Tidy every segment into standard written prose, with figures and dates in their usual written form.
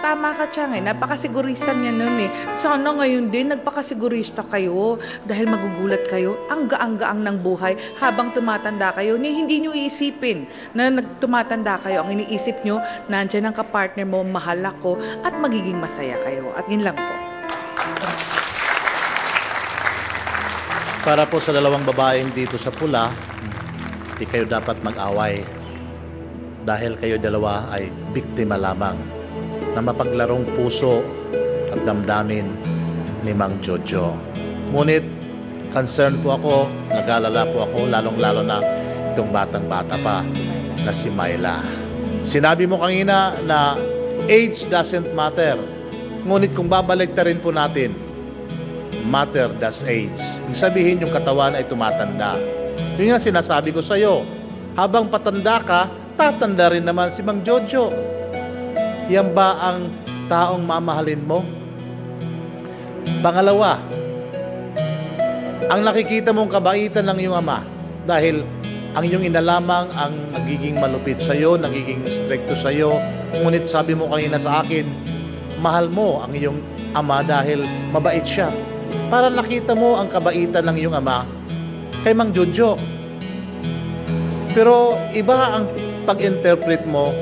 tama ka, Chang, napakasigurista niya nun Sana ngayon din, nagpakasigurista kayo dahil magugulat kayo, ang gaang-gaang ng buhay habang tumatanda kayo. Hindi nyo iisipin na tumatanda kayo. Ang iniisip nyo, nandyan ang kapartner mo, mahal ako, at magiging masaya kayo. At yun lang po. Para po sa dalawang babaeng dito sa pula, hindi kayo dapat mag-away dahil kayo dalawa ay biktima lamang na mapaglarong puso at damdamin ni Mang Jojo. Ngunit, concerned po ako, nag-alala po ako, lalong-lalo na itong batang-bata pa na si Myla. Sinabi mo kanina na age doesn't matter. Ngunit kung babalik na rin po natin, matter does age. Ibig sabihin yung katawan ay tumatanda. Yun nga sinasabi ko sa iyo. Habang patanda ka, tatanda rin naman si Mang Jojo. Yan ba ang taong mamahalin mo? Pangalawa, ang nakikita mong kabaitan ng iyong ama dahil ang iyong ina lamang ang nagiging malupit sa iyo, nagiging stricto sa iyo. Ngunit sabi mo kanina sa akin, mahal mo ang iyong ama dahil mabait siya. Para nakita mo ang kabaitan ng iyong ama kay Mang Jojo. Pero iba ang pag-interpret mo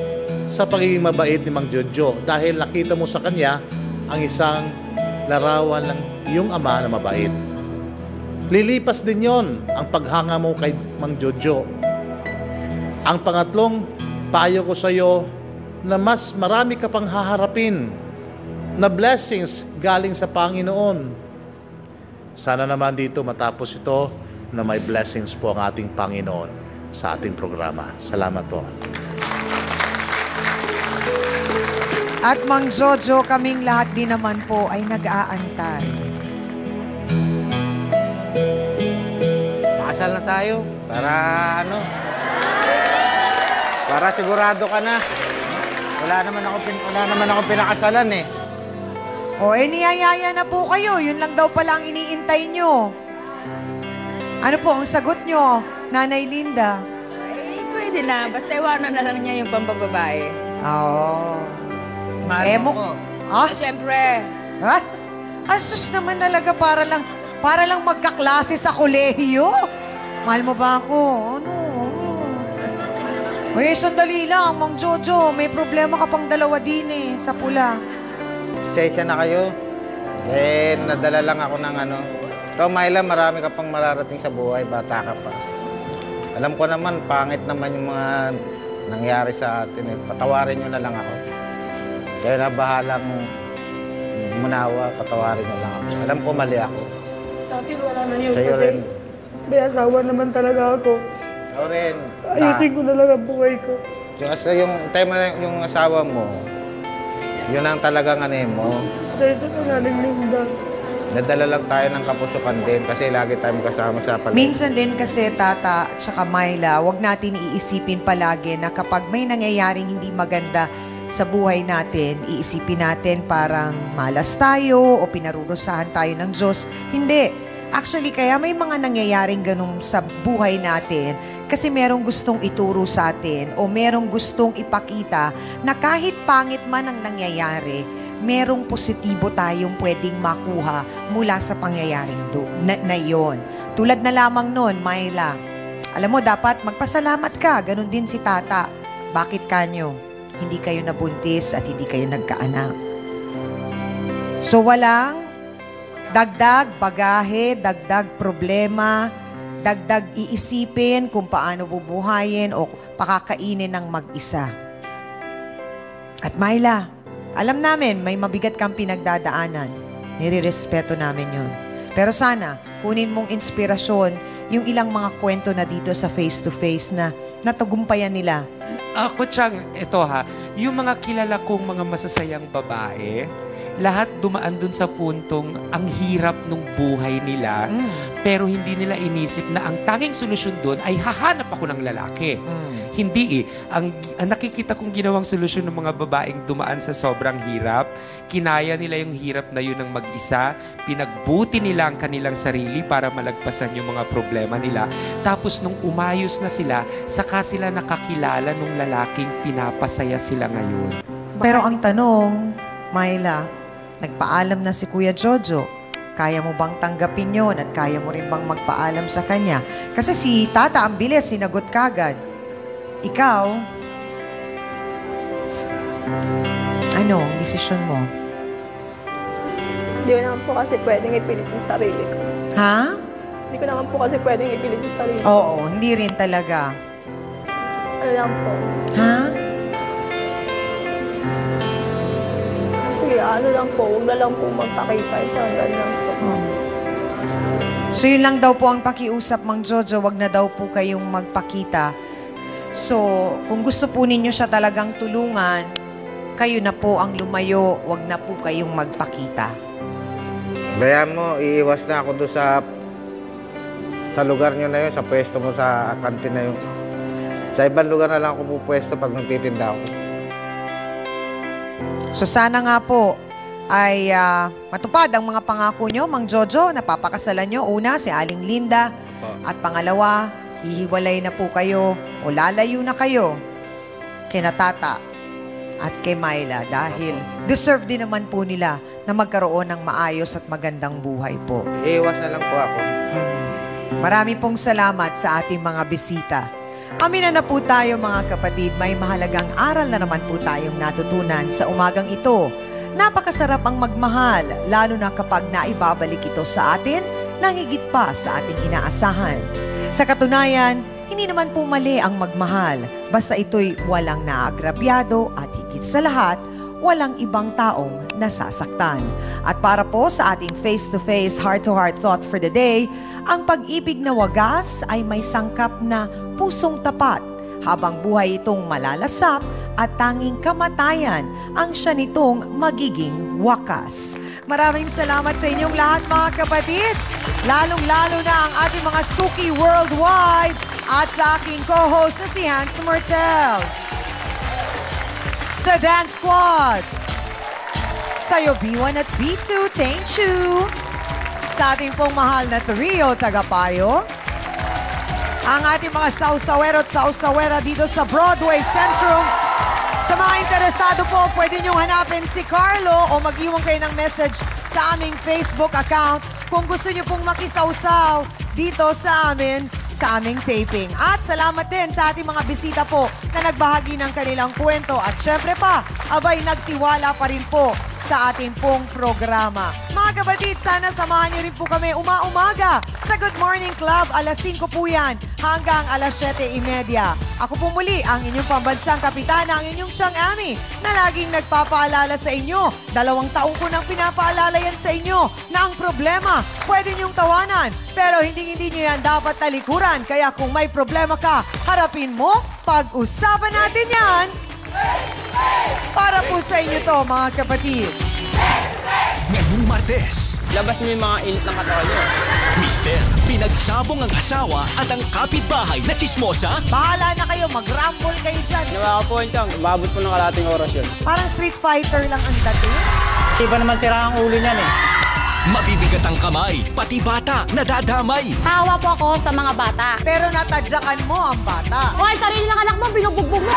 sa pagiging mabait ni Mang Jojo dahil nakita mo sa kanya ang isang larawan ng iyong ama na mabait. Lilipas din yon ang paghanga mo kay Mang Jojo. Ang pangatlong payo ko sa iyo na mas marami ka pang haharapin na blessings galing sa Panginoon. Sana naman dito matapos ito na may blessings po ang ating Panginoon sa ating programa. Salamat po. At Mang Jojo, kaming lahat din naman po ay nag-aantay. Pakasal na tayo para para sigurado ka na. Wala naman ako pinakasalan niyayaya na po kayo. Yun lang daw pala ang iniintay nyo. Ano po ang sagot nyo, Nanay Linda? Pwede na. Basta iwanan na lang niya yung pambababae. Oo. Mahal mo ko. Siyempre. Asus naman talaga para lang magkaklase sa kolehiyo. Mahal mo ba ako? Ano? Uy, sandali lang, Mang Jojo. May problema ka pang dalawa din sa pula. Sesya na kayo. Nadala lang ako ng Ikaw, Myla, marami ka pang mararating sa buhay. Bata ka pa. Alam ko naman, pangit naman yung mga nangyari sa atin. Patawarin nyo na lang ako. Kaya na bahalang munawa, patawarin nyo lang ako. Alam ko, mali ako. Sa akin, wala na yun. Sa'yo Kasi rin. may asawa naman talaga ako. Ikaw rin. Ayusin ko na lang ang buhay ko. Yung time na yung asawa mo, yun ang talagang mo. Sa isa ka na ng Linda. Nadala lang tayo ng kapusukan din kasi lagi tayong kasama sa pag... Minsan din kasi, Tata at saka Myla, wag natin iisipin palagi na kapag may nangyayaring hindi maganda sa buhay natin, iisipin natin parang malas tayo o pinarurusahan tayo ng Diyos. Hindi. Actually, kaya may mga nangyayaring ganun sa buhay natin kasi merong gustong ituro sa atin o merong gustong ipakita na kahit pangit man ang nangyayari, merong positibo tayong pwedeng makuha mula sa pangyayaring na iyon. Tulad na lamang nun, Myla. Alam mo, dapat magpasalamat ka. Ganun din si Tata. Bakit kanyo? Hindi kayo nabuntis at hindi kayo nagkaanak. So walang dagdag bagahe, dagdag problema, dagdag iisipin kung paano bubuhayin o pakakainin ng mag-isa. At Myla, alam namin may mabigat kang pinagdadaanan. Nirirespeto namin yun. Pero sana, kunin mong inspirasyon yung ilang mga kwento na dito sa face-to-face na natagumpayan nila. Ako, Chang, ito yung mga kilala kong mga masasayang babae, lahat dumaan dun sa puntong ang hirap ng buhay nila, pero hindi nila inisip na ang tanging solusyon dun ay hahanap ako ng lalaki. Hindi Ang nakikita kong ginawang solusyon ng mga babaeng dumaan sa sobrang hirap, kinaya nila yung hirap na yun ng mag-isa, pinagbuti nila ang kanilang sarili para malagpasan yung mga problema nila. Tapos nung umayos na sila, saka sila nakakilala nung lalaking pinapasaya sila ngayon. Pero ang tanong, Myla, nagpaalam na si Kuya Jojo. Kaya mo bang tanggapin yon at kaya mo rin bang magpaalam sa kanya? Kasi si Tata ang bilis, sinagot kagad. Ikaw, ano ang desisyon mo? Hindi ko naman po kasi pwedeng ipilit yung sarili ko. Ha? Hindi ko naman po kasi pwedeng ipilit yung sarili ko. Oo, hindi rin talaga. Ano lang po. Ha? Kasi ano lang po, huwag na lang po magpakita. Hanggang lang po. So yun lang daw po ang pakiusap, Mang Jojo, wag na daw po kayong magpakita. So, kung gusto po ninyo siya talagang tulungan, kayo na po ang lumayo, wag na po kayong magpakita. Bayaan mo, iiwas na ako doon sa lugar nyo na yun, sa pwesto mo sa kantin na yun. Sa ibang lugar na lang ako pupwesto pag nagtitinda ako. So sana nga po ay matupad ang mga pangako nyo, Mang Jojo, napapakasalan nyo. Una, si Aling Linda. At pangalawa, hihiwalay na po kayo o lalayo na kayo kina Tata at kay Myla dahil deserve din naman po nila na magkaroon ng maayos at magandang buhay po. Iiwas na lang po ako. Marami pong salamat sa ating mga bisita. Amina na po tayo mga kapatid, may mahalagang aral na naman po tayong natutunan sa umagang ito. Napakasarap ang magmahal, lalo na kapag naibabalik ito sa atin, nang higit pa sa ating inaasahan. Sa katunayan, hindi naman po mali ang magmahal, basta ito'y walang naagrabyado at higit sa lahat, walang ibang taong nasasaktan. At para po sa ating face-to-face, heart-to-heart thought for the day, ang pag-ibig na wagas ay may sangkap na pusong tapat, habang buhay itong malalasap at tanging kamatayan ang siya nitong magiging wakas. Maraming salamat sa inyong lahat mga kapatid, lalong-lalo na ang ating mga suki worldwide at sa aking co-host na si Hans Mortel. Sa Dance Squad, sa'yo B1 at B2, thank you. Sa ating pong mahal na trio, Tagapayo, ang ating mga sausawero at sausawera dito sa Broadway Centrum. Sa mga interesado po, pwede niyong hanapin si Carlo o mag-iwan kayo ng message sa aming Facebook account kung gusto niyo pong makisawsaw dito sa aming taping. At salamat din sa ating mga bisita po na nagbahagi ng kanilang kwento. At syempre pa, abay nagtiwala pa rin po sa ating pong programa. Mga kapatid, sana samahan niyo rin po kami umaga sa Good Morning Club. Alas 5 po yan hanggang alas 7:30. Ako po muli ang inyong pambansang kapitana, ang inyong siyang Ami, na laging nagpapaalala sa inyo. 2 taong ko nang pinapaalala yan sa inyo na ang problema, pwede niyong tawanan, pero hindi niyo yan dapat talikuran. Kaya kung may problema ka, harapin mo, pag-usapan natin yan. Para po sa inyo to, mga kapatid. Ngayong Martes, labas mo yung mga init ng katawan nyo. Mister, pinagsabong ang asawa at ang kapitbahay na tsismosa. Bahala na kayo, mag-rumble kayo dyan. Nawa po yung umabot po ng kalating oras yun. Parang Street Fighter lang ang dating. Hindi pa naman sira ang ulo niyan eh. Mabibigat ang kamay, pati bata nadadamay. Tawa po ako sa mga bata. Pero natadyakan mo ang bata. Hoy, sarili ng anak mo, binubugbog mo!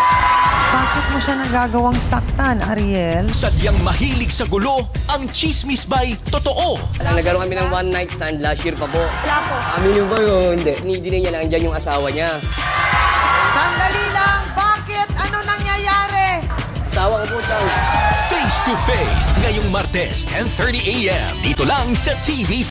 Bakit mo siya nagagawang saktan, Ariel? Sadyang mahilig sa gulo, ang chismis by totoo. Nagkaroon kami ng one night stand last year pa po. Wala po. Amin yung ba yun? Hindi. Hindi niya lang dyan yung asawa niya. Sandali lang, bakit? Ano nangyayari? Asawa ko po siya. Face to Face, ngayong Martes, 10:30 a.m. Dito lang sa TV